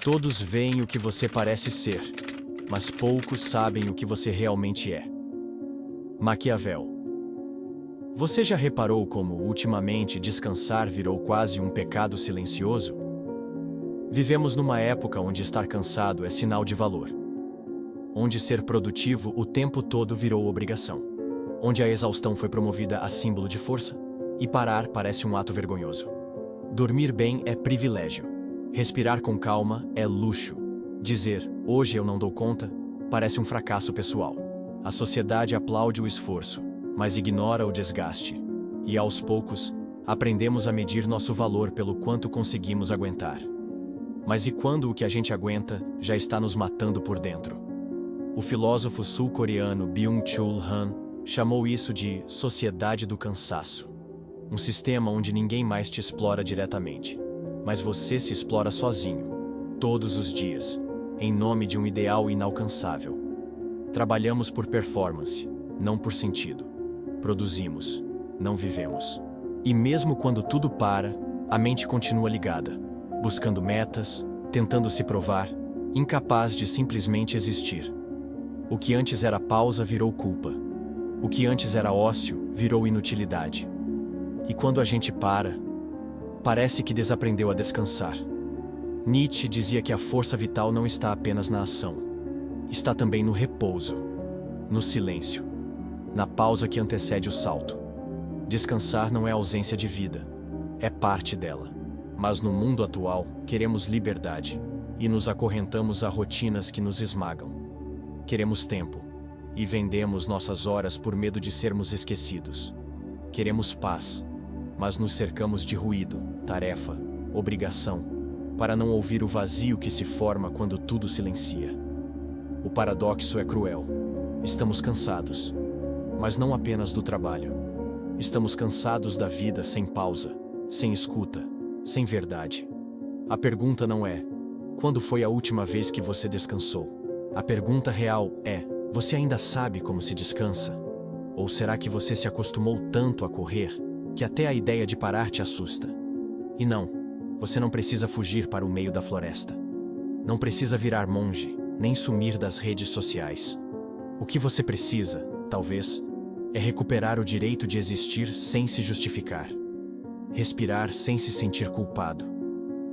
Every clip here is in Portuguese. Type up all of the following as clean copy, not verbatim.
Todos veem o que você parece ser, mas poucos sabem o que você realmente é. Maquiavel. Você já reparou como, ultimamente, descansar virou quase um pecado silencioso? Vivemos numa época onde estar cansado é sinal de valor. Onde ser produtivo o tempo todo virou obrigação. Onde a exaustão foi promovida a símbolo de força, e parar parece um ato vergonhoso. Dormir bem é privilégio. Respirar com calma é luxo. Dizer, hoje eu não dou conta, parece um fracasso pessoal. A sociedade aplaude o esforço, mas ignora o desgaste. E aos poucos, aprendemos a medir nosso valor pelo quanto conseguimos aguentar. Mas e quando o que a gente aguenta já está nos matando por dentro? O filósofo sul-coreano Byung-Chul Han chamou isso de sociedade do cansaço. Um sistema onde ninguém mais te explora diretamente, mas você se explora sozinho, todos os dias, em nome de um ideal inalcançável. Trabalhamos por performance, não por sentido. Produzimos, não vivemos. E mesmo quando tudo para, a mente continua ligada, buscando metas, tentando se provar, incapaz de simplesmente existir. O que antes era pausa virou culpa. O que antes era ócio virou inutilidade. E quando a gente para, parece que desaprendeu a descansar. Nietzsche dizia que a força vital não está apenas na ação. Está também no repouso, no silêncio, na pausa que antecede o salto. Descansar não é ausência de vida, é parte dela. Mas no mundo atual, queremos liberdade e nos acorrentamos a rotinas que nos esmagam. Queremos tempo e vendemos nossas horas por medo de sermos esquecidos. Queremos paz, mas nos cercamos de ruído, tarefa, obrigação, para não ouvir o vazio que se forma quando tudo silencia. O paradoxo é cruel. Estamos cansados, mas não apenas do trabalho. Estamos cansados da vida sem pausa, sem escuta, sem verdade. A pergunta não é: quando foi a última vez que você descansou? A pergunta real é: você ainda sabe como se descansa? Ou será que você se acostumou tanto a correr que até a ideia de parar te assusta? E não, você não precisa fugir para o meio da floresta. Não precisa virar monge, nem sumir das redes sociais. O que você precisa, talvez, é recuperar o direito de existir sem se justificar. Respirar sem se sentir culpado.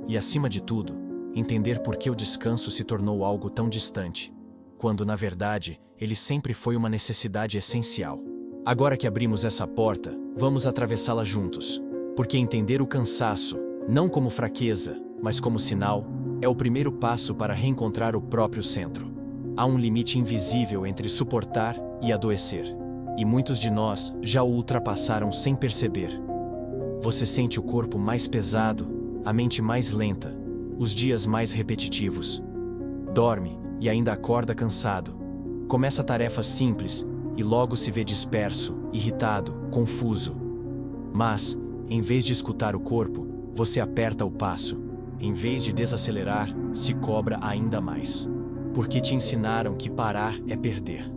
E, acima de tudo, entender por que o descanso se tornou algo tão distante, quando, na verdade, ele sempre foi uma necessidade essencial. Agora que abrimos essa porta, vamos atravessá-la juntos, porque entender o cansaço, não como fraqueza, mas como sinal, é o primeiro passo para reencontrar o próprio centro. Há um limite invisível entre suportar e adoecer, e muitos de nós já o ultrapassaram sem perceber. Você sente o corpo mais pesado, a mente mais lenta, os dias mais repetitivos. Dorme e ainda acorda cansado. Começa tarefas simples e logo se vê disperso, irritado, confuso. Mas, em vez de escutar o corpo, você aperta o passo. Em vez de desacelerar, se cobra ainda mais. Porque te ensinaram que parar é perder,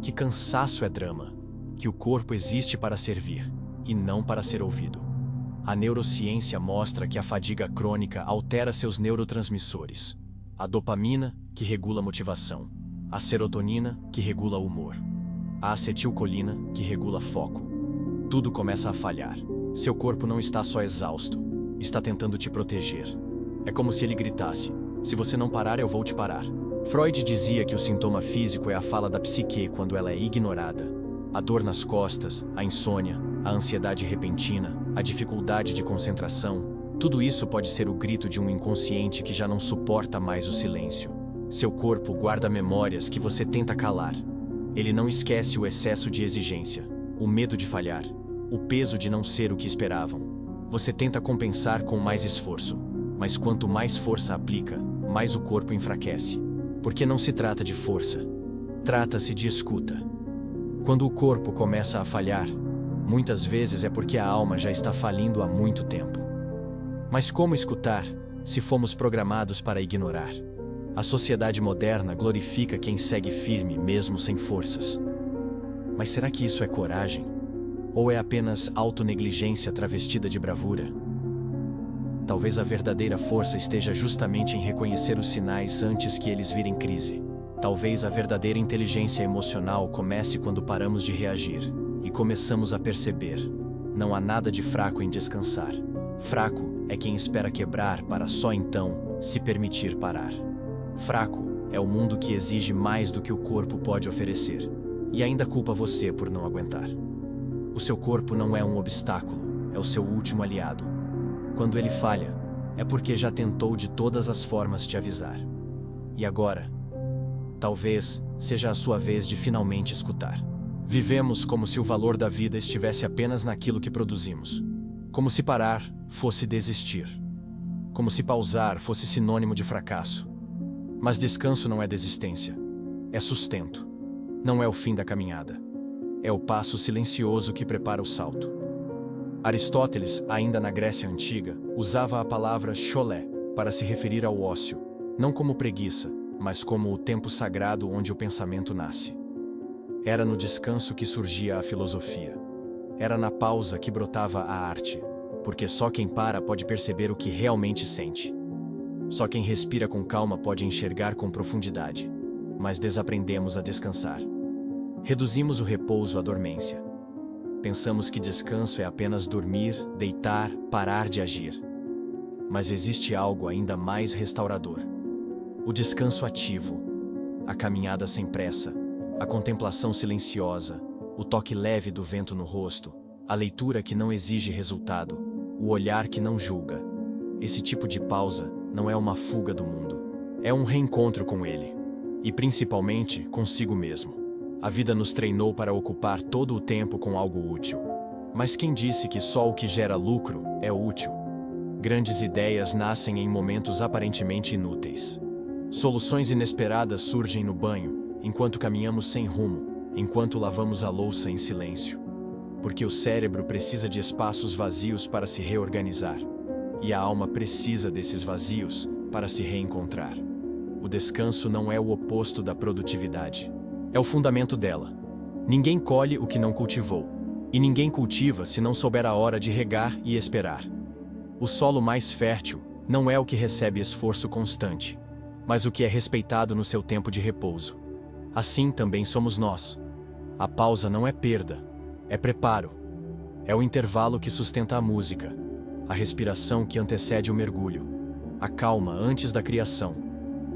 que cansaço é drama, que o corpo existe para servir e não para ser ouvido. A neurociência mostra que a fadiga crônica altera seus neurotransmissores. A dopamina, que regula a motivação. A serotonina, que regula o humor. A acetilcolina, que regula foco. Tudo começa a falhar. Seu corpo não está só exausto, está tentando te proteger. É como se ele gritasse: se você não parar, eu vou te parar. Freud dizia que o sintoma físico é a fala da psique quando ela é ignorada. A dor nas costas, a insônia, a ansiedade repentina, a dificuldade de concentração, tudo isso pode ser o grito de um inconsciente que já não suporta mais o silêncio. Seu corpo guarda memórias que você tenta calar. Ele não esquece o excesso de exigência, o medo de falhar, o peso de não ser o que esperavam. Você tenta compensar com mais esforço, mas quanto mais força aplica, mais o corpo enfraquece. Porque não se trata de força, trata-se de escuta. Quando o corpo começa a falhar, muitas vezes é porque a alma já está falindo há muito tempo. Mas como escutar, se fomos programados para ignorar? A sociedade moderna glorifica quem segue firme mesmo sem forças. Mas será que isso é coragem? Ou é apenas autonegligência travestida de bravura? Talvez a verdadeira força esteja justamente em reconhecer os sinais antes que eles virem crise. Talvez a verdadeira inteligência emocional comece quando paramos de reagir e começamos a perceber. Não há nada de fraco em descansar. Fraco é quem espera quebrar para só então se permitir parar. Fraco é o mundo que exige mais do que o corpo pode oferecer e ainda culpa você por não aguentar. O seu corpo não é um obstáculo, é o seu último aliado. Quando ele falha, é porque já tentou de todas as formas te avisar. E agora, talvez seja a sua vez de finalmente escutar. Vivemos como se o valor da vida estivesse apenas naquilo que produzimos. Como se parar fosse desistir. Como se pausar fosse sinônimo de fracasso. Mas descanso não é desistência. É sustento. Não é o fim da caminhada. É o passo silencioso que prepara o salto. Aristóteles, ainda na Grécia Antiga, usava a palavra cholé para se referir ao ócio, não como preguiça, mas como o tempo sagrado onde o pensamento nasce. Era no descanso que surgia a filosofia. Era na pausa que brotava a arte, porque só quem para pode perceber o que realmente sente. Só quem respira com calma pode enxergar com profundidade, mas desaprendemos a descansar. Reduzimos o repouso à dormência. Pensamos que descanso é apenas dormir, deitar, parar de agir. Mas existe algo ainda mais restaurador. O descanso ativo, a caminhada sem pressa, a contemplação silenciosa, o toque leve do vento no rosto, a leitura que não exige resultado, o olhar que não julga. Esse tipo de pausa não é uma fuga do mundo. É um reencontro com ele. E principalmente consigo mesmo. A vida nos treinou para ocupar todo o tempo com algo útil. Mas quem disse que só o que gera lucro é útil? Grandes ideias nascem em momentos aparentemente inúteis. Soluções inesperadas surgem no banho, enquanto caminhamos sem rumo, enquanto lavamos a louça em silêncio. Porque o cérebro precisa de espaços vazios para se reorganizar. E a alma precisa desses vazios para se reencontrar. O descanso não é o oposto da produtividade. É o fundamento dela. Ninguém colhe o que não cultivou. E ninguém cultiva se não souber a hora de regar e esperar. O solo mais fértil não é o que recebe esforço constante, mas o que é respeitado no seu tempo de repouso. Assim também somos nós. A pausa não é perda, é preparo. É o intervalo que sustenta a música, a respiração que antecede o mergulho, a calma antes da criação.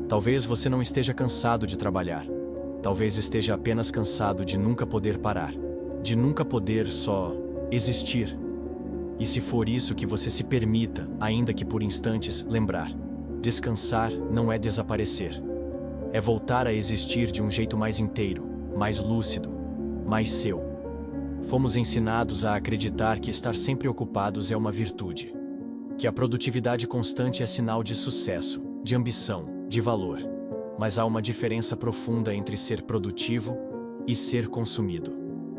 Talvez você não esteja cansado de trabalhar. Talvez esteja apenas cansado de nunca poder parar, de nunca poder só existir. E se for isso que você se permita, ainda que por instantes, lembrar: descansar não é desaparecer. É voltar a existir de um jeito mais inteiro, mais lúcido, mais seu. Fomos ensinados a acreditar que estar sempre ocupados é uma virtude. Que a produtividade constante é sinal de sucesso, de ambição, de valor. Mas há uma diferença profunda entre ser produtivo e ser consumido.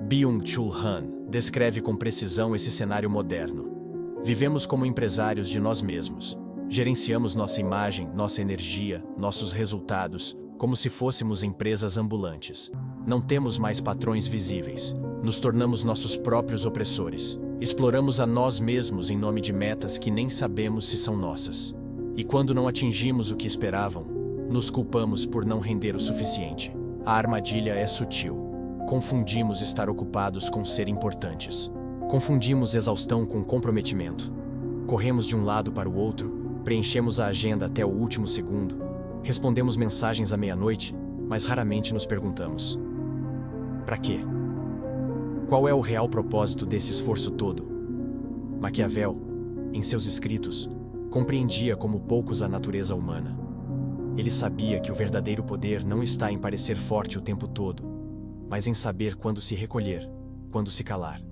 Byung-Chul Han descreve com precisão esse cenário moderno. Vivemos como empresários de nós mesmos. Gerenciamos nossa imagem, nossa energia, nossos resultados, como se fôssemos empresas ambulantes. Não temos mais patrões visíveis. Nos tornamos nossos próprios opressores. Exploramos a nós mesmos em nome de metas que nem sabemos se são nossas. E quando não atingimos o que esperavam, nos culpamos por não render o suficiente. A armadilha é sutil. Confundimos estar ocupados com ser importantes. Confundimos exaustão com comprometimento. Corremos de um lado para o outro, preenchemos a agenda até o último segundo, respondemos mensagens à meia-noite, mas raramente nos perguntamos: para quê? Qual é o real propósito desse esforço todo? Maquiavel, em seus escritos, compreendia como poucos a natureza humana. Ele sabia que o verdadeiro poder não está em parecer forte o tempo todo, mas em saber quando se recolher, quando se calar,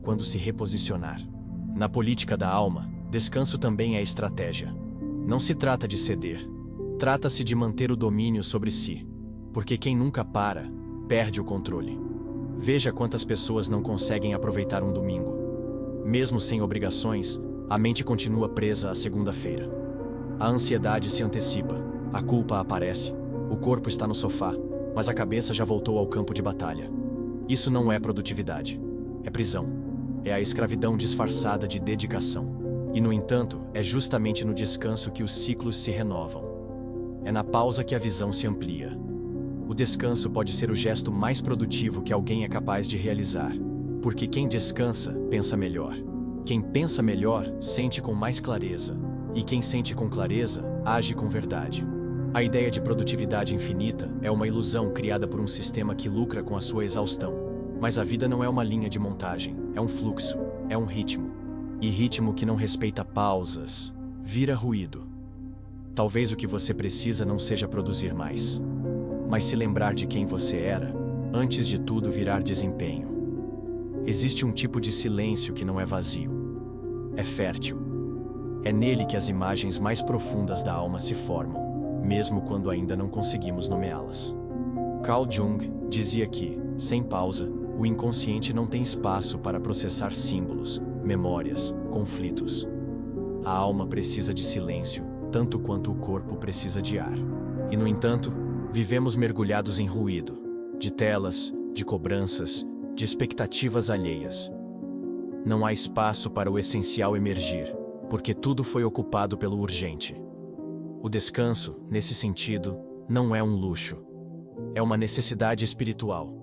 quando se reposicionar. Na política da alma, descanso também é estratégia. Não se trata de ceder. Trata-se de manter o domínio sobre si. Porque quem nunca para, perde o controle. Veja quantas pessoas não conseguem aproveitar um domingo. Mesmo sem obrigações, a mente continua presa à segunda-feira. A ansiedade se antecipa. A culpa aparece, o corpo está no sofá, mas a cabeça já voltou ao campo de batalha. Isso não é produtividade, é prisão. É a escravidão disfarçada de dedicação. E, no entanto, é justamente no descanso que os ciclos se renovam. É na pausa que a visão se amplia. O descanso pode ser o gesto mais produtivo que alguém é capaz de realizar. Porque quem descansa, pensa melhor. Quem pensa melhor, sente com mais clareza. E quem sente com clareza, age com verdade. A ideia de produtividade infinita é uma ilusão criada por um sistema que lucra com a sua exaustão. Mas a vida não é uma linha de montagem, é um fluxo, é um ritmo. E ritmo que não respeita pausas, vira ruído. Talvez o que você precisa não seja produzir mais, mas se lembrar de quem você era, antes de tudo virar desempenho. Existe um tipo de silêncio que não é vazio. É fértil. É nele que as imagens mais profundas da alma se formam, mesmo quando ainda não conseguimos nomeá-las. Carl Jung dizia que, sem pausa, o inconsciente não tem espaço para processar símbolos, memórias, conflitos. A alma precisa de silêncio, tanto quanto o corpo precisa de ar. E, no entanto, vivemos mergulhados em ruído, de telas, de cobranças, de expectativas alheias. Não há espaço para o essencial emergir, porque tudo foi ocupado pelo urgente. O descanso, nesse sentido, não é um luxo. É uma necessidade espiritual.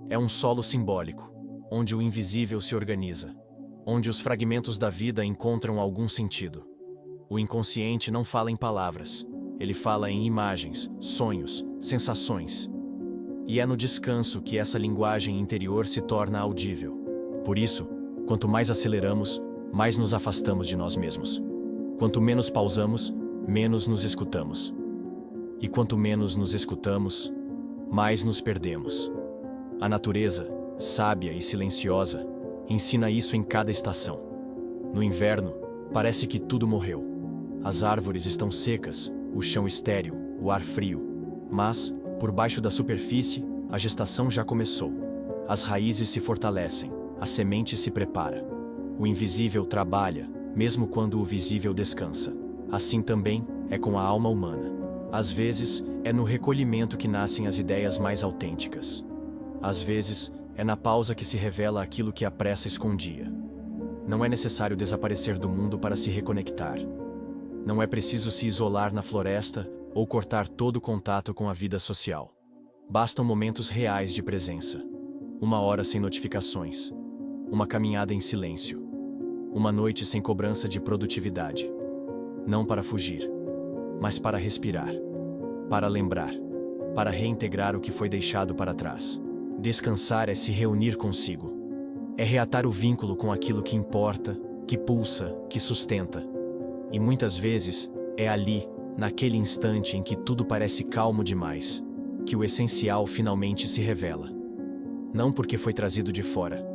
É um solo simbólico, onde o invisível se organiza, onde os fragmentos da vida encontram algum sentido. O inconsciente não fala em palavras, ele fala em imagens, sonhos, sensações. E é no descanso que essa linguagem interior se torna audível. Por isso, quanto mais aceleramos, mais nos afastamos de nós mesmos. Quanto menos pausamos, menos nos escutamos. E quanto menos nos escutamos, mais nos perdemos. A natureza, sábia e silenciosa, ensina isso em cada estação. No inverno, parece que tudo morreu. As árvores estão secas, o chão estéril, o ar frio. Mas, por baixo da superfície, a gestação já começou. As raízes se fortalecem, a semente se prepara. O invisível trabalha, mesmo quando o visível descansa. Assim também é com a alma humana. Às vezes, é no recolhimento que nascem as ideias mais autênticas. Às vezes, é na pausa que se revela aquilo que a pressa escondia. Não é necessário desaparecer do mundo para se reconectar. Não é preciso se isolar na floresta ou cortar todo contato com a vida social. Bastam momentos reais de presença. 1 hora sem notificações. Uma caminhada em silêncio. Uma noite sem cobrança de produtividade. Não para fugir, mas para respirar. Para lembrar. Para reintegrar o que foi deixado para trás. Descansar é se reunir consigo. É reatar o vínculo com aquilo que importa, que pulsa, que sustenta. E muitas vezes, é ali, naquele instante em que tudo parece calmo demais, que o essencial finalmente se revela. Não porque foi trazido de fora,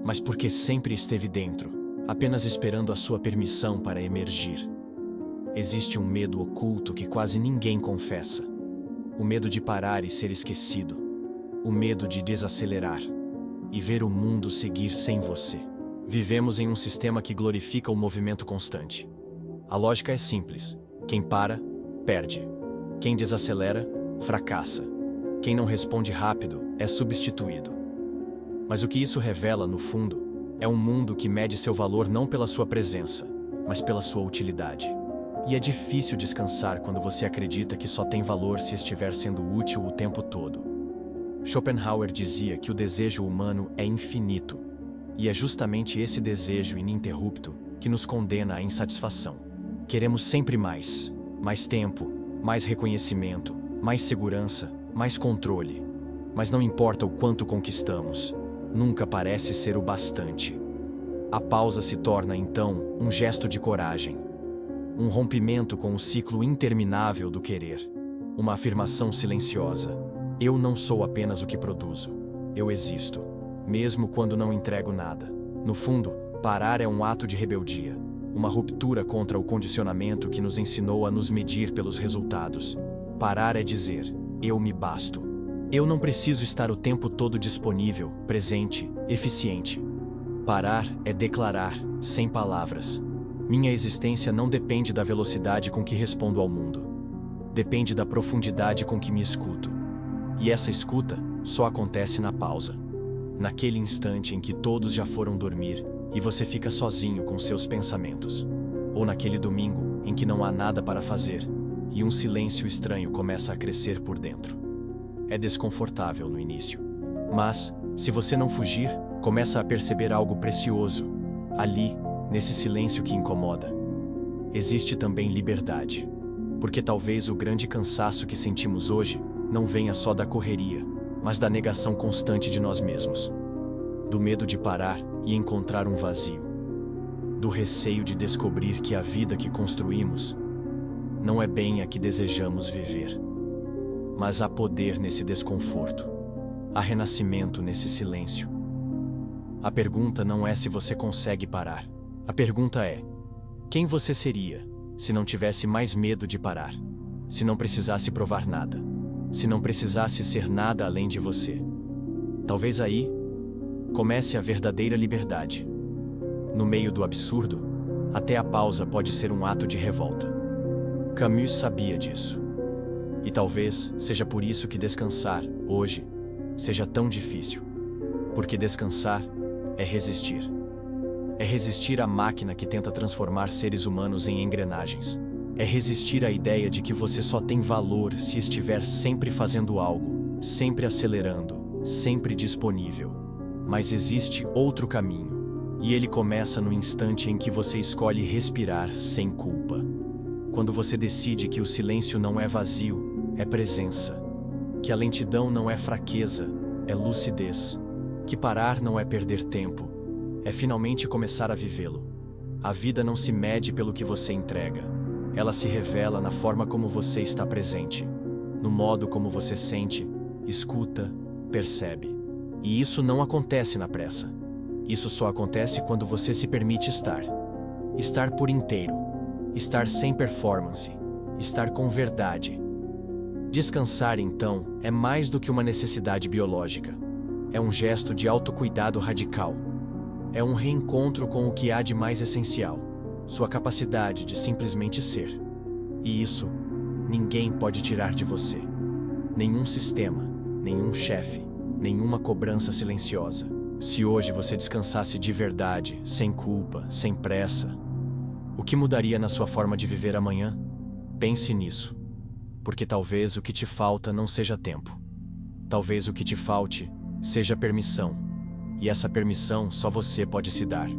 mas porque sempre esteve dentro, apenas esperando a sua permissão para emergir. Existe um medo oculto que quase ninguém confessa. O medo de parar e ser esquecido. O medo de desacelerar e ver o mundo seguir sem você. Vivemos em um sistema que glorifica o movimento constante. A lógica é simples. Quem para, perde. Quem desacelera, fracassa. Quem não responde rápido, é substituído. Mas o que isso revela, no fundo, é um mundo que mede seu valor não pela sua presença, mas pela sua utilidade. E é difícil descansar quando você acredita que só tem valor se estiver sendo útil o tempo todo. Schopenhauer dizia que o desejo humano é infinito, e é justamente esse desejo ininterrupto que nos condena à insatisfação. Queremos sempre mais, mais tempo, mais reconhecimento, mais segurança, mais controle. Mas não importa o quanto conquistamos, nunca parece ser o bastante. A pausa se torna, então, um gesto de coragem. Um rompimento com o ciclo interminável do querer. Uma afirmação silenciosa. Eu não sou apenas o que produzo. Eu existo, mesmo quando não entrego nada. No fundo, parar é um ato de rebeldia. Uma ruptura contra o condicionamento que nos ensinou a nos medir pelos resultados. Parar é dizer, eu me basto. Eu não preciso estar o tempo todo disponível, presente, eficiente. Parar é declarar, sem palavras. Minha existência não depende da velocidade com que respondo ao mundo. Depende da profundidade com que me escuto. E essa escuta só acontece na pausa. Naquele instante em que todos já foram dormir e você fica sozinho com seus pensamentos. ou naquele domingo em que não há nada para fazer e um silêncio estranho começa a crescer por dentro. É desconfortável no início, mas, se você não fugir, começa a perceber algo precioso, ali, nesse silêncio que incomoda. Existe também liberdade, porque talvez o grande cansaço que sentimos hoje não venha só da correria, mas da negação constante de nós mesmos. Do medo de parar e encontrar um vazio. Do receio de descobrir que a vida que construímos não é bem a que desejamos viver. Mas há poder nesse desconforto. Há renascimento nesse silêncio. A pergunta não é se você consegue parar. A pergunta é: quem você seria se não tivesse mais medo de parar? Se não precisasse provar nada? Se não precisasse ser nada além de você? Talvez aí comece a verdadeira liberdade. No meio do absurdo, até a pausa pode ser um ato de revolta. Camus sabia disso. E talvez seja por isso que descansar, hoje, seja tão difícil. Porque descansar é resistir. É resistir à máquina que tenta transformar seres humanos em engrenagens. É resistir à ideia de que você só tem valor se estiver sempre fazendo algo, sempre acelerando, sempre disponível. Mas existe outro caminho, e ele começa no instante em que você escolhe respirar sem culpa. Quando você decide que o silêncio não é vazio, é presença. Que a lentidão não é fraqueza, é lucidez. Que parar não é perder tempo, é finalmente começar a vivê-lo. A vida não se mede pelo que você entrega. Ela se revela na forma como você está presente, no modo como você sente, escuta, percebe. E isso não acontece na pressa. Isso só acontece quando você se permite estar. Estar por inteiro. Estar sem performance. Estar com verdade. Descansar, então, é mais do que uma necessidade biológica. É um gesto de autocuidado radical. É um reencontro com o que há de mais essencial, sua capacidade de simplesmente ser. E isso, ninguém pode tirar de você. Nenhum sistema, nenhum chefe, nenhuma cobrança silenciosa. Se hoje você descansasse de verdade, sem culpa, sem pressa, o que mudaria na sua forma de viver amanhã? Pense nisso. Porque talvez o que te falta não seja tempo. Talvez o que te falte seja permissão. E essa permissão só você pode se dar.